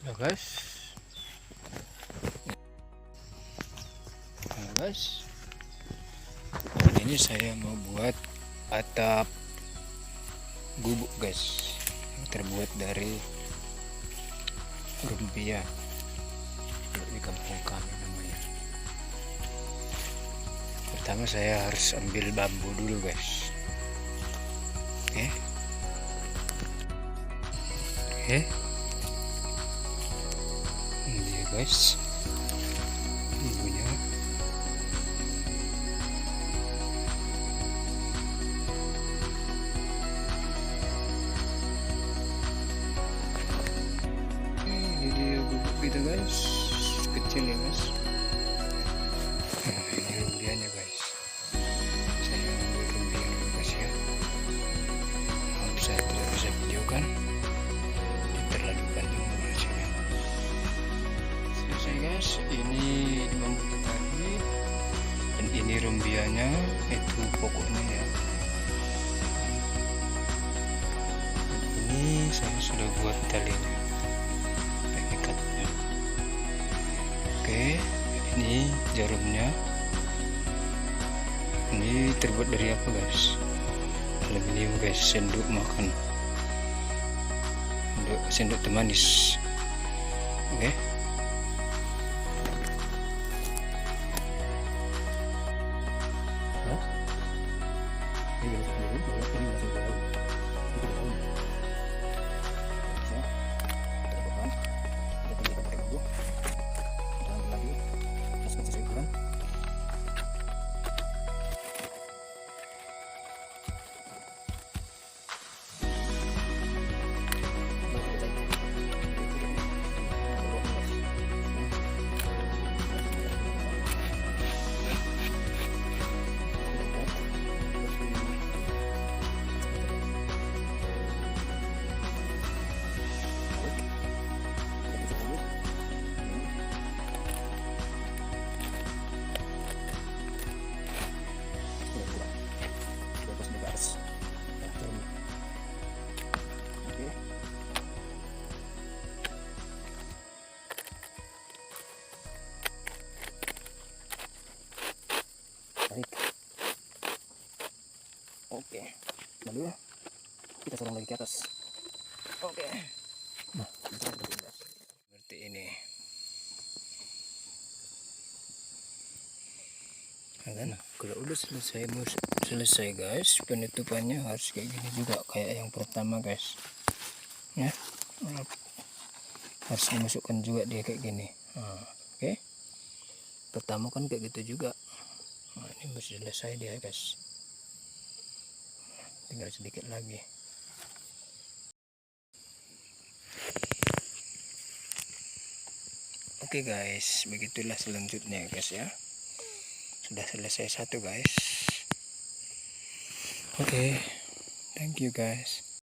Ya guys, kali ini saya mau buat atap gubuk guys, yang terbuat dari rumpia. Kalau di kampung kami namanya. Pertama saya harus ambil bambu dulu guys. Oke. Ini guys, bambunya. Ini dia gubuk kita guys, kecil ya guys. Nah, ini rumpianya guys. Saya ambil rumpia dulu guys ya. Maaf saya tidak bisa videokan, terlalu panjang durasinya. Selesai guys, ini bambu tadi, dan ini rumpianya, itu pokoknya ya. Dan ini saya sudah buat talinya, ikatnya. Oke, ini jarumnya. Ini terbuat dari apa guys? Aluminium guys, sendok makan, sendok temanis. Oke. Baik. Oke, lalu kita sorong lagi ke atas. Oke. Nah, seperti ini. Nah, kalau udah selesai guys, penutupannya harus kayak gini juga kayak yang pertama guys. Ya, harus dimasukkan juga dia kayak gini. Nah, oke. Pertama kan kayak gitu juga. Nah, ini masih selesai dia guys, tinggal sedikit lagi. Oke guys, begitulah selanjutnya guys ya. Sudah selesai satu guys. Oke, thank you guys.